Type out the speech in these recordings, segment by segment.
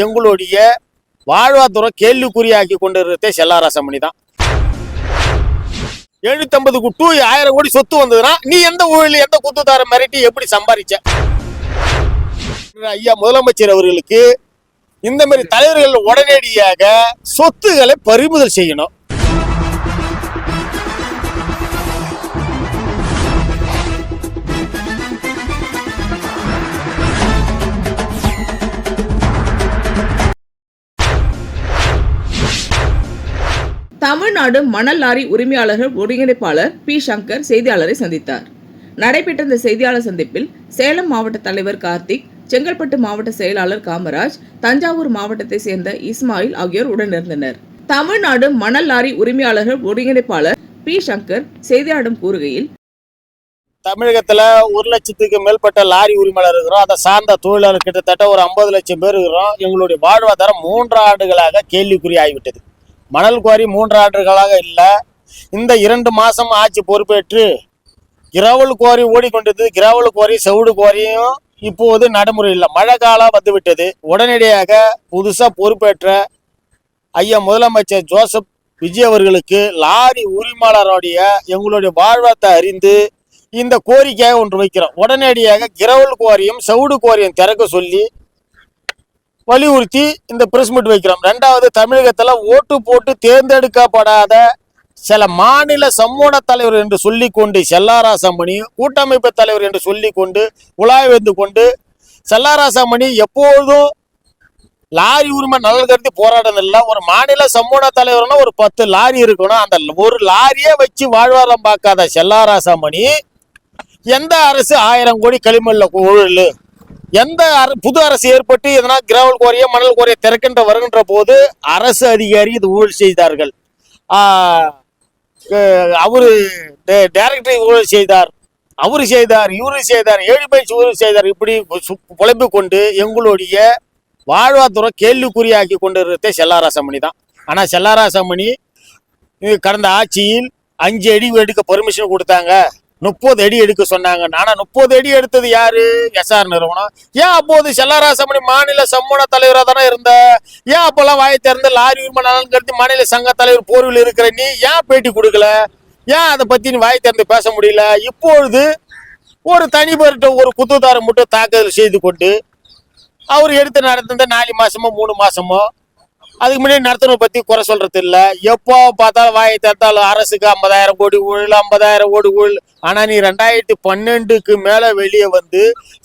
எங்களுடைய வாழ்வாதாரம் கேள்விக்குறியாக்கி கொண்டிருக்கிறதே செல்லாராசமணி தான். 750 to 1000 கோடி சொத்து வந்ததுன்னா நீ எந்த ஊழல் எந்த குத்துதார மிரட்டி எப்படி சம்பாதிச்ச? ஐயா முதலமைச்சர் அவர்களுக்கு இந்த மாதிரி தலைவர்கள் உடனடியாக சொத்துக்களை பறிமுதல் செய்யணும். தமிழ்நாடு மணல் லாரி உரிமையாளர்கள் ஒருங்கிணைப்பாளர் பி. சங்கர் செய்தியாளரை சந்தித்தார். நடைபெற்ற இந்த செய்தியாளர் சந்திப்பில் சேலம் மாவட்ட தலைவர் கார்த்திக், செங்கல்பட்டு மாவட்ட செயலாளர் காமராஜ், தஞ்சாவூர் மாவட்டத்தை சேர்ந்த இஸ்மாயில் ஆகியோர் உடனிருந்தனர். தமிழ்நாடு மணல் லாரி உரிமையாளர்கள் ஒருங்கிணைப்பாளர் பி. சங்கர் செய்தியாளரிடம் கூறுகையில், தமிழகத்துல 1 லட்சத்துக்கு மேற்பட்ட லாரி உரிமையாளர் இருக்கிறோம். அதை சார்ந்த தொழிலாளர் கிட்டத்தட்ட ஒரு 50 லட்சம் பேர் இருக்கிறோம். எங்களுடைய வாழ்வாதாரம் 3 ஆண்டுகளாக கேள்விக்குறி ஆகிவிட்டது. மணல் குவாரி 3 ஆண்டுகளாக இல்லை. இந்த 2 மாசம் ஆட்சி பொறுப்பேற்று கிராவல் குவாரி ஓடிக்கொண்டது. கிராவல் குவாரி சவுடு குவாரியும் இப்போது நடைமுறை இல்லை. மழை காலம் வந்துவிட்டது. உடனடியாக புதுசா பொறுப்பேற்ற ஐயா முதலமைச்சர் ஜோசப் விஜய் அவர்களுக்கு லாரி உரிமையாளருடைய எங்களுடைய வாழ்வாத்தை அறிந்து இந்த கோரிக்கையாக ஒன்று வைக்கிறோம். உடனடியாக கிராவல் குவாரியும் சவுடு குவாரியும் திறக்க சொல்லி வலியுறுத்தி இந்த பிரஸ் மீட் வைக்கிறோம். 2வது, தமிழகத்துல ஓட்டு போட்டு தேர்ந்தெடுக்கப்படாத சில மாநில சமூக தலைவர் என்று சொல்லிக்கொண்டு செல்லாராசமணி கூட்டமைப்பு தலைவர் என்று சொல்லிக்கொண்டு உலாய் வந்து கொண்டு செல்லாராசமணி எப்போதும் லாரி உரிமை நலன் கருதி போராட்டம் இல்லை. ஒரு மாநில சமூக தலைவர்னா ஒரு 10 லாரி இருக்கணும். அந்த ஒரு லாரியே வச்சு வாழ்வாதாரம் பார்க்காத செல்லாராசமணி எந்த அரசு 1000 கோடி களிமண்ல ஊழல், எந்த புது அரசு ஏற்பட்டு எதனா கிராவல் குவாரிய மணல் குவாரிய திறக்கின்ற வருகின்ற போது அரசு அதிகாரி இது ஊழல் செய்தார்கள். அவரு டைரக்டர் ஊழல் செய்தார், அவரு செய்தார், இவரு செய்தார், 7 பேச்சு ஊழல் செய்தார். இப்படி புலம்பு கொண்டு எங்களுடைய வாழ்வாதாரம் கேள்விக்குறியாக்கி கொண்டிருக்கிறதே செல்லாராசமணி தான். ஆனா செல்லாராசமணி கடந்த ஆட்சியில் 5 அடி எடுக்க பெர்மிஷன் கொடுத்தாங்க, 30 அடி எடுக்க சொன்னாங்க. ஆனா 30 அடி எடுத்தது யாரு? எஸ்ஆர் நிறுவனம். ஏன் அப்போது செல்லாராசமணி மாநில சமூக தலைவராக தானே இருந்த? ஏன் அப்பெல்லாம் வாயை திறந்து லாரி உரிமை நலன் கருதி மாநில சங்க தலைவர் போர்வில் இருக்கிற நீ ஏன் பேட்டி கொடுக்கல? ஏன் அதை பத்தி நீ வாயை திறந்து பேச முடியல? இப்பொழுது ஒரு தனிப்பட்ட ஒரு குத்துதாரம் மட்டும் தாக்குதல் செய்து கொண்டு அவர் எடுத்து நடந்த 4 மாசமோ 3 மாசமோ அதுக்கு முன்னாடி நடத்துறத பத்தி குறை சொல்றது இல்லை. எப்போ பார்த்தாலும் வாயை திறந்தாலும் அரசுக்கு 50,000 கோடி ஊழல், 50,000 கோடி ஊழல். ஆனா நீ 2012க்கு மேல வெளியே வந்து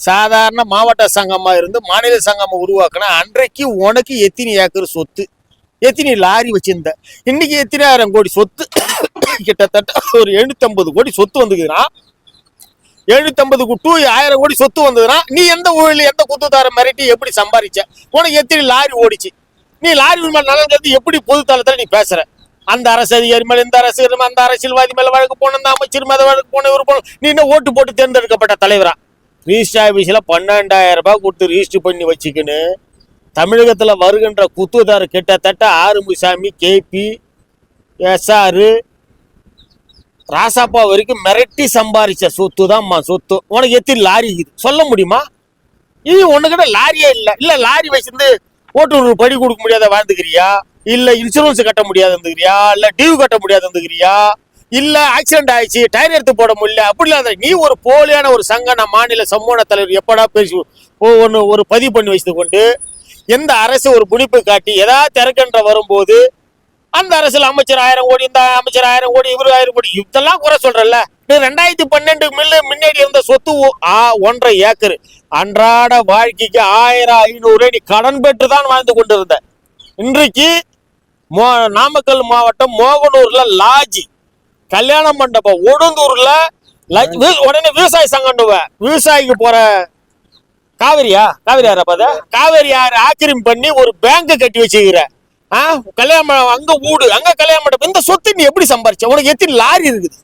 சாதாரண மாவட்ட சங்கமா இருந்து மாநில சங்கமா உருவாக்குனா அன்றைக்கு உனக்கு எத்தனை ஏக்கர் சொத்து, எத்தனை லாரி வச்சிருந்த, இன்னைக்கு எத்தனை 1000 கோடி சொத்து, கிட்டத்தட்ட ஒரு 750 கோடி சொத்து வந்துக்குதுன்னா 750 to 1000 கோடி சொத்து வந்ததுன்னா நீ எந்த ஊழல் எந்த குத்துதார மிரட்டி எப்படி சம்பாதிச்ச? உனக்கு எத்தனை லாரி ஓடிச்சு? நீ லாரி உரிமை நலன் கருதி எப்படி பொதுத்தளத்துல நீ பேசுற? அந்த அரசு அதிகாரி மேல, இந்த அரசு அந்த அரசியல்வாதி மேல வழக்கு போன, இந்த அமைச்சர் மேல வழக்கு போன, இவரு போன. நீ என்ன ஓட்டு போட்டு தேர்ந்தெடுக்கப்பட்ட தலைவரா? ரிஜிஸ்டர் ஆபீஸ்ல 12,000 ரூபாய் கொடுத்து ரிஜிஸ்டர் பண்ணி வச்சுக்கின்னு தமிழகத்துல வருகின்ற குத்துதார் கிட்டத்தட்ட ஆறுமுசாமி, கேபி, எஸ்ஆர், ராசாப்பா வரைக்கும் மிரட்டி சம்பாதிச்ச சொத்து தான் சொத்து. உனக்கு எத்தனை லாரி இருக்குது சொல்ல முடியுமா? இது உனக்கிட்ட லாரியே இல்ல லாரி வச்சிருந்து ஓட்டு படி கொடுக்க முடியாத வாழ்ந்துக்கிறியா? இல்ல இன்சூரன்ஸ் கட்ட முடியாது இருந்துக்கிறியா? இல்ல டியூ கட்ட முடியாது இருந்துக்கிறியா? இல்ல ஆக்சிடென்ட் ஆயிடுச்சு டயர் எடுத்து போட முடியல அப்படி இல்லாத நீ ஒரு போலியான ஒரு சங்க மாநில சமூக தலைவர் எப்படா பேசி ஒரு பதிவு பண்ணி வச்சு கொண்டு எந்த அரசு ஒரு புனிப்பு காட்டி ஏதாவது திறக்கின்ற வரும்போது அந்த அரசியல் அமைச்சர் 1000 கோடி, இந்த அமைச்சர் 1000 கோடி, இவரு 1000 கோடி, இதெல்லாம் குறை சொல்றல. 2012 முன்னாடி இருந்த சொத்து 1.5 ஏக்கர் அன்றாட வாழ்க்கைக்கு 1500 நீ கடன் பெற்று தான் வாழ்ந்து கொண்டிருந்த. இன்றைக்கு நாமக்கல் மாவட்டம் மோகனூர்ல லாட்ஜி, கல்யாண மண்டபம், ஒடுந்தூர்ல உடனே விவசாய சங்கம், விவசாயிக்கு போற காவிரி ஆறு ஆக்கிரமிப்பு பண்ணி ஒரு பேங்க் கட்டி வச்சுக்கிற. கல்யாணம் அங்க வீடு, அங்க கல்யாண மண்டபம். இந்த சொத்து நீ எப்படி சம்பாரிச்ச? உனக்கு எத்தனை லாரி இருக்குது?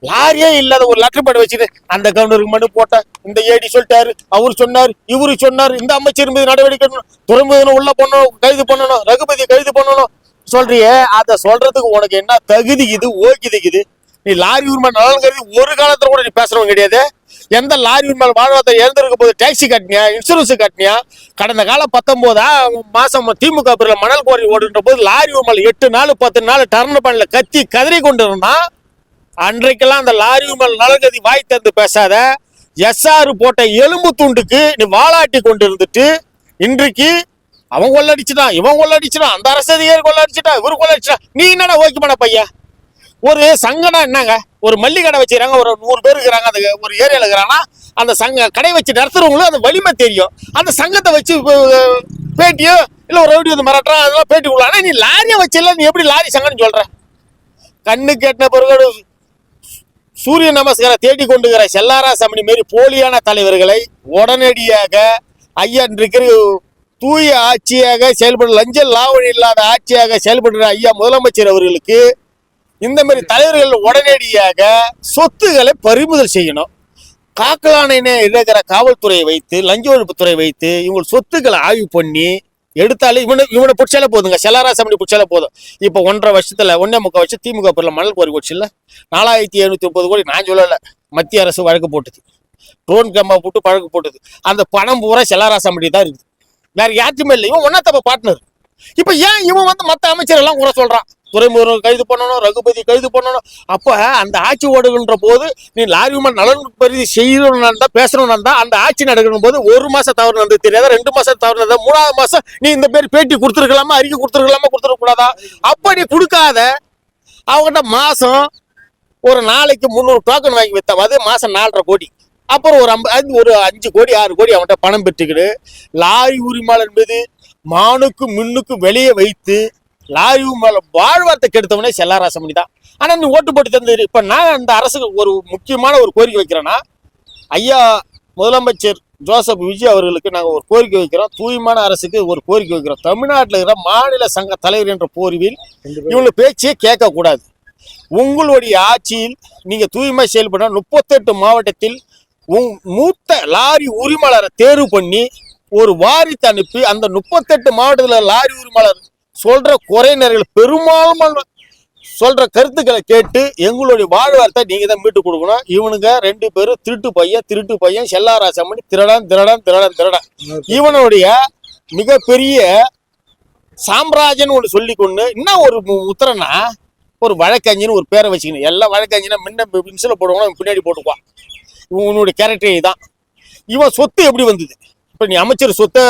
லாரியே இல்லாத ஒரு லெட்டர் பேட் வச்சுட்டு அந்த கவர்னருக்கு மனு போட்ட, இந்த ஏடி சொல்லிட்டாரு, அவரு சொன்னாரு, இவரு சொன்னாரு, இந்த அமைச்சர் மீது நடவடிக்கை, துறைமுக உள்ள பண்ணணும், கைது பண்ணணும், ரகுபதி கைது பண்ணணும் சொல்றியே. அதை சொல்றதுக்கு உனக்கு என்ன தகுதிக்குது, ஓகிதுக்குது? நீ லாரி உரிமை நலன் கருதி ஒரு காலத்துல கூட நீ பேசுறவங்க கிடையாது. எந்த லாரி மேல வாழ்வாதாரம் இழந்திருக்க போது டாக்ஸி கட்டினியா, இன்சூரன்ஸ் கட்டினியா? கடந்த காலம் 19 மாசம் திமுக பேர்ல மணல் குவாரி ஓடுன்ற போது லாரி மேல 8 நாள் 10 நாள் டர்ன் பண்ணல கத்தி கதறி கொண்டு இருந்தான். அன்றைக்கெல்லாம் அந்த லாரி மேல நலகதி வாய் தந்து பேசாத. எஸ்ஆர் போட்ட எலும்பு துண்டுக்கு நீ வாலாட்டி கொண்டு இருந்துட்டு இன்றைக்கு அவன் கொள்ளடிச்சுட்டான், இவன் கொள்ளடிச்சுட்டான், அந்த அரசு அதிகாரி கொள்ளடிச்சுட்டான், இவரு கொள்ளடிச்சுட்டான். நீ என்னடா ஓகேமான பையன்? ஒரு சங்கனா என்னங்க, ஒரு மல்லி கடை வச்சுக்கிறாங்க, ஒரு 100 பேர் இருக்கிறாங்க அந்த ஒரு ஏரியால இருக்கிறாங்கன்னா அந்த சங்க கடை வச்சு நடத்துறவங்களும் அந்த வலிமை தெரியும். அந்த சங்கத்தை வச்சு பேட்டியோ இல்ல ஒரு ரவுடி வந்து மிரட்டுறான் அதெல்லாம் பேட்டி கொடுக்கலாம். நீ லாரியை வச்சில்ல, நீ எப்படி லாரி சங்கன்னு சொல்ற? கண்ணு கேட்ட பிறகு சூரிய நமஸ்காரம் தேடி கொண்டுகிற செல்லாராசாமி மாரி போலியான தலைவர்களை உடனடியாக ஐயா இருக்கிற தூய ஆட்சியாக செயல்படுற, லஞ்ச லாவணி இல்லாத ஆட்சியாக செயல்படுற ஐயா முதலமைச்சர் அவர்களுக்கு இந்த மாதிரி தலைவர்கள் உடனடியாக சொத்துக்களை பறிமுதல் செய்யணும். காக்கலான இருக்கிற காவல்துறையை வைத்து, லஞ்ச ஒழிப்புத்துறை வைத்து இவங்க சொத்துக்களை ஆய்வு பண்ணி எடுத்தாலே இவனை பிடிச்சாலே போதுங்க. செல்லாராசாமி பிடிச்சாலே போதும். இப்போ 1.5 வருஷத்துல 1.25 வருஷம் திமுக பேர்ல மணல் கோரி போச்சு இல்ல, 4730 கோடி. நான் சொல்லல, மத்திய அரசு வழக்கு போட்டது, ட்ரோன் கேமரா போட்டு வழக்கு போட்டது. அந்த பணம் பூரா செல்லாராசாமி தான் இருக்குது, வேற யாருக்குமே இல்லை. இவன் ஒன்னா தப்ப பார்ட்னர். இப்ப ஏன் இவன் வந்து மத்த அமைச்சர் எல்லாம் குறை சொல்றான்? துறைமுருகன் கைது பண்ணணும், ரகுபதி கைது பண்ணணும். அப்ப அந்த ஆட்சி ஓடுகின்ற போது நீ லாரி மேல் நலன் பரிதி செய்யணும் தான் பேசணும் தான் அந்த ஆட்சி நடக்கணும் போது 1 மாசம் தவறு நடந்து தெரியாதா, 2 மாசம் தவறு நடந்தா, 3ஆவது மாசம் நீ இந்த பேர் பேட்டி கொடுத்துருக்கலாமா, அறிக்கை கொடுத்துருக்கலாமா, கொடுத்துருக்க கூடாதா? அப்படி கொடுக்காத அவங்ககிட்ட மாசம் ஒரு நாளைக்கு 300 டோக்கன் வாங்கி வைத்த அது மாசம் 4.5 கோடி. அப்புறம் ஒரு 5 கோடி 6 கோடி அவன்கிட்ட பணம் பெற்றுக்கிட்டு லாரி உரிமையாளர் மீது மானுக்கு மின்னுக்கு வெளியே வைத்து லாரி மேல வாழ்வார்த்தை கெடுத்தவனே செல்லாராசாமி தான். ஆனா நீ ஓட்டு போட்டு தந்தது. இப்ப நான் அந்த அரசுக்கு ஒரு முக்கியமான ஒரு கோரிக்கை வைக்கிறேன்னா, ஐயா முதலமைச்சர் ஜோசப் விஜய் அவர்களுக்கு நாங்கள் ஒரு கோரிக்கை வைக்கிறோம். தூய்மையான அரசுக்கு ஒரு கோரிக்கை வைக்கிறோம். தமிழ்நாட்டில் இருக்கிற மாநில சங்க தலைவர் என்ற போர்வில் இவங்க பேச்சே கேட்க கூடாது. உங்களுடைய ஆட்சியில் நீங்க தூய்மை செயல்பட 38 மாவட்டத்தில் மூத்த லாரி உரிமையாளரை தேர்வு பண்ணி ஒரு வாரித்து அனுப்பி அந்த 38 மாவட்டத்தில் லாரி உரிமையாளர் சொல்ற குறைநிறைகள் பெரும்பாலும் சொல்ற கருத்துக்களை கேட்டு எங்களுடைய வாழ்வார்த்தை நீங்க தான் மீட்டு கொடுக்கணும். இவனுங்க 2 பேரும் திருட்டு பையன் செல்லாராசாமி திருடன். இவனுடைய மிகப்பெரிய சாம்ராஜ்யன்னு ஒன்று சொல்லி கொண்டு இன்னும் ஒரு உத்தரனா ஒரு வழக்கறிஞன்னு ஒரு பேரை வச்சுக்கணும். எல்லா வழக்கறிஞனா முன்ன மின்சில போடுவாங்க, பின்னாடி போட்டுக்குவான். இவனுடைய கேரக்டர் தான். இவன் சொத்து எப்படி வந்தது? இப்ப நீ அமைச்சர் சொத்தை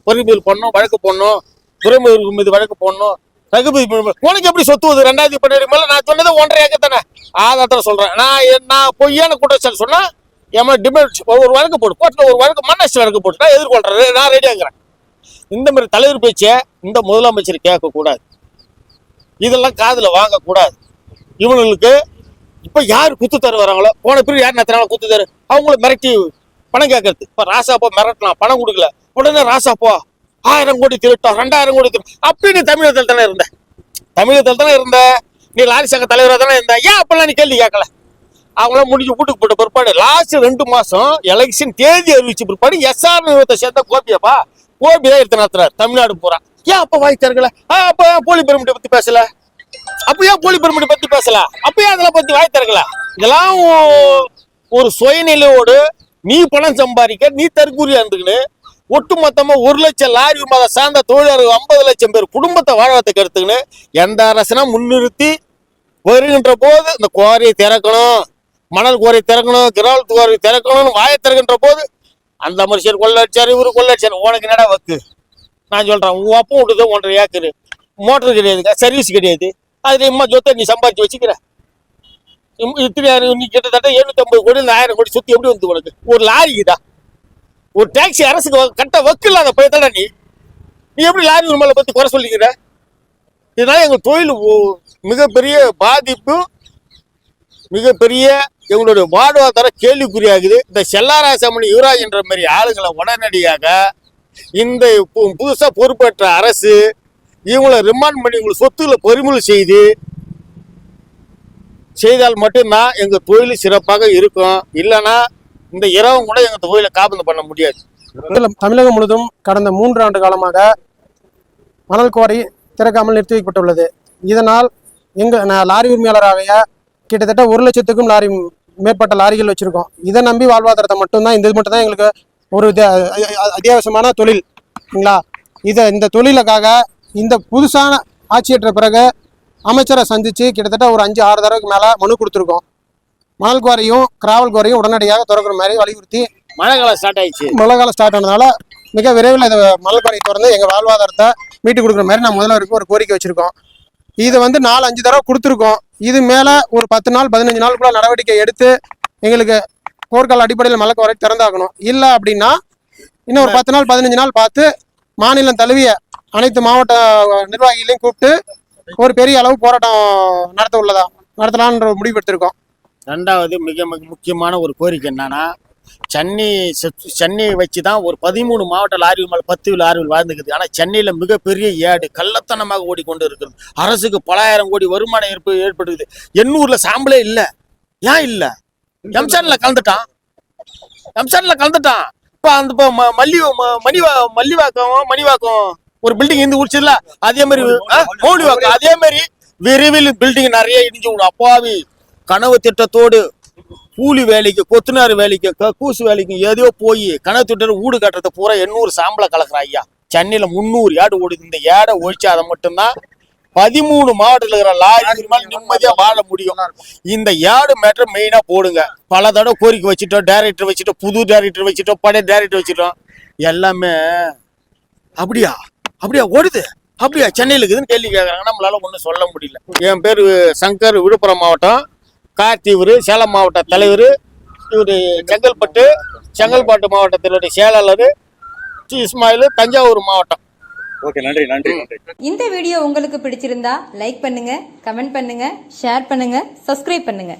பறிமுதல் பண்ணணும், வழக்கு போடணும், துறைமுருகன் மீது வழக்கு போடணும், ரகுபதி உனக்கு எப்படி சொத்து வருது? 2017 மேல நான் சொன்னது 1.5 ஏக்கர் தானே ஆதாரத்தில் சொல்றேன். நான் பொய்யான குற்றச்சாட்டு சொன்னா டிபேட் ஒரு வழக்கு போட்டு கோர்ட்ல ஒரு வழக்கு மன்னஸ்ட் வழக்கு போட்டு நான் எதிர்கொள்றேன், நான் ரெடியாங்கிறேன். இந்த மாதிரி தலைவர் பேச்சை இந்த முதலமைச்சர் கேட்க கூடாது, இதெல்லாம் காதுல வாங்க கூடாது. இவங்களுக்கு இப்ப யாரு குத்து தர வராங்களோ, போன பிறகு யார் நடத்துறாங்களோ குத்து தரு அவங்கள மிரட்டி பணம் கேட்கறது. இப்ப ராசாப்போ மிரட்டலாம், பணம் கொடுக்கல, உடனே ராசாப்போ 1000 கோடி திருட்டோம், 2000 கோடி திருட்டோம். அப்படி நீ தமிழகத்தில் தானே இருந்த, நீ லாரி சங்க தலைவராக தானே இருந்த. ஏன் அப்பெல்லாம் நீ கேள்வி கேட்கல? அவங்களாம் முடிஞ்சு வீட்டுக்கு போட்ட பிற்பாடு லாஸ்ட் 2 மாசம் எலெக்ஷன் தேதி அறிவிச்சு பிற்பாடு எஸ்ஆர் நிறுவனத்தை சேர்ந்த கோபி தான் எடுத்து நடத்துறாரு தமிழ்நாடு பூரா. ஏன் அப்ப வாய் தரல? அப்ப போலி பெருமிட்டை பத்தி பேசல? அப்ப ஏன் போலி பெருமிட்டை பத்தி பேசல? அப்ப ஏன் அதெல்லாம் பத்தி வாய் திறக்கல? இதெல்லாம் ஒரு சுயநிலையோடு நீ பணம் சம்பாதிக்க நீ தற்கூரியா இருந்துக்கின்னு ஒட்டு மொத்தமா 1 லட்சம் லாரி மத சார்ந்த தொழிலாளர்கள் 50 லட்சம் பேர் குடும்பத்தை வாழ்வத்துக்கு எடுத்துக்கின்னு எந்த அரசனா முன்னிறுத்தி வருகின்ற போது இந்த குவாரியை திறக்கணும், மணல் குவாரி திறக்கணும், கிரால் குவாரி திறக்கணும்னு வாயை திறக்கின்ற போது அந்த மனுஷர் கொள்ளடிச்சாரு, இவரு கொள்ளடிச்சாரு. உனக்கு என்னடா வக்கு? நான் சொல்றேன், உன் அப்பா விட்டுது 1.5 ஏக்கர், மோட்டர் கிடையாதுங்க, சர்வீஸ் கிடையாது, அதுல இம்மா சொத்தை நீ சம்பாதிச்சு வச்சுக்கிற. நீ கிட்டத்தட்ட 750 கோடி 1000 கோடி சுத்தி எப்படி வந்து உனக்கு? ஒரு லாரிக்குதா? ஒரு டாக்ஸி அரசுக்கு கட்ட வக்கு இல்லாத போய்தானே நீ எப்படி லாரி உரிமையை பத்தி குறை சொல்லிக்கிற? இதனால எங்க தொழில் மிகப்பெரிய பாதிப்பு, மிகப்பெரிய எங்களுடைய வாழ்வாதாரம் கேள்விக்குறியாகுது. இந்த செல்லாராசாமி யுவராஜ் என்ற மாதிரி ஆளுங்களை உடனடியாக இந்த புதுசா பொறுப்பேற்ற அரசு இவங்களை ரிமாண்ட் பண்ணி இவங்களை சொத்துக்களை பறிமுதல் செய்தால் மட்டும்தான் எங்க தொழில் சிறப்பாக இருக்கும். இல்லைன்னா இந்த இரவும் கூட எங்க தொழிலை காப்பந்து பண்ண முடியாது. தமிழகம் முழுவதும் கடந்த 3 ஆண்டு காலமாக மணல் குவாரி திறக்காமல் நிறுத்தி வைக்கப்பட்டுள்ளது. இதனால் லாரி உரிமையாளராக கிட்டத்தட்ட 1 லட்சத்துக்கும் மேற்பட்ட லாரிகள் வச்சுருக்கோம். இதை நம்பி வாழ்வாதாரத்தை மட்டும்தான் இது மட்டும் தான் எங்களுக்கு ஒரு அத்தியாவசியமான தொழில் இல்லைங்களா. இந்த தொழிலுக்காக இந்த புதுசான ஆட்சியேற்ற பிறகு அமைச்சரை சந்தித்து கிட்டத்தட்ட ஒரு 5-6 தடவைக்கு மேலே மனு கொடுத்துருக்கோம். மணல் குவாரியும் கிராவல் குவாரியும் உடனடியாக திறக்கிற மாதிரி வலியுறுத்தி மழை காலம் ஸ்டார்ட் ஆயிடுச்சு. மழை காலம் ஸ்டார்ட் ஆனதுனால மிக விரைவில் இந்த மணல் குவாரி திறந்து எங்கள் வாழ்வாதாரத்தை மீட்டு கொடுக்குற மாதிரி நான் முதல்வருக்கு ஒரு கோரிக்கை வச்சுருக்கோம். இது 4-5 தடவை கொடுத்துருக்கோம். இது மேலே ஒரு 10 நாள் 15 நாளுக்குள்ள நடவடிக்கை எடுத்து எங்களுக்கு போர்க்கால அடிப்படையில் மணல் குவாரி திறந்தாகணும். இல்லை அப்படின்னா இன்னும் ஒரு 10 நாள் 15 நாள் பார்த்து மாநிலம் தழுவிய அனைத்து மாவட்ட நிர்வாகிகளையும் கூப்பிட்டு ஒரு பெரிய அளவு போராட்டம் நடத்தலான்ற முடிவு எடுத்திருக்கோம். ரெண்டாவது மிக முக்கியமான ஒரு கோரிக்கை என்னன்னா, சென்னை வச்சு தான் ஒரு 13 மாவட்ட லாரி மேலே 10 லாரிகள் வாழ்ந்துக்குது. ஆனால் சென்னையில் மிகப்பெரிய ஏடு கள்ளத்தனமாக ஓடிக்கொண்டு இருக்கிறது. அரசுக்கு பல ஆயிரம் கோடி வருமானம் ஏற்படுது. எண்ணூர்ல சாம்பலே இல்லை. ஏன் இல்லை? எம்சான்ல கலந்துட்டான். இப்போ அந்த மணிவாக்கம் ஒரு பில்டிங் இருந்து உடிச்சதுல அதே மாதிரி மௌலிவாக்கம் அதே மாதிரி விரைவில் பில்டிங் நிறைய இடிஞ்சு விடும். அப்பாவி கனவு திட்டத்தோடு கூலி வேலைக்கு கொத்துனார் வேலைக்கு கூசு வேலைக்கு ஏதோ போய் கனவு திட்டம் வீடு கட்டுறத பூரா 800 சாம்பலை கலக்குற ஐயா. சென்னையில 300 ஏடு ஓடுது. இந்த ஏடை ஒழிச்சு அதை மட்டும்தான் 13 மாவட்டத்தில் இருக்கிற லாரி மேல நிம்மதியா வாழ முடியும். இந்த ஏடு மேட்டர் மெயினா போடுங்க. பல தடவை கோரிக்கை வச்சுட்டோம், டைரக்டர் வச்சுட்டோம், புது டைரக்டர் வச்சுட்டோம், பழைய டைரக்டர் வச்சுட்டோம். எல்லாமே அப்படியா ஓடுது, அப்படியா சென்னையில் இருக்குதுன்னு கேள்வி கேட்குறாங்க. நம்மளால ஒன்றும் சொல்ல முடியல. என் பேர் சங்கர், விழுப்புரம் மாவட்டம். கார்த்தி இவர் சேலம் மாவட்ட தலைவர். இவர் செங்கல்பட்டு மாவட்டத்தினுடைய செயலாளர். இஸ்மாயில் தஞ்சாவூர் மாவட்டம். ஓகே, நன்றி. இந்த வீடியோ உங்களுக்கு பிடிச்சிருந்தா லைக் பண்ணுங்க, கமெண்ட் பண்ணுங்க, ஷேர் பண்ணுங்க, சப்ஸ்கிரைப் பண்ணுங்க.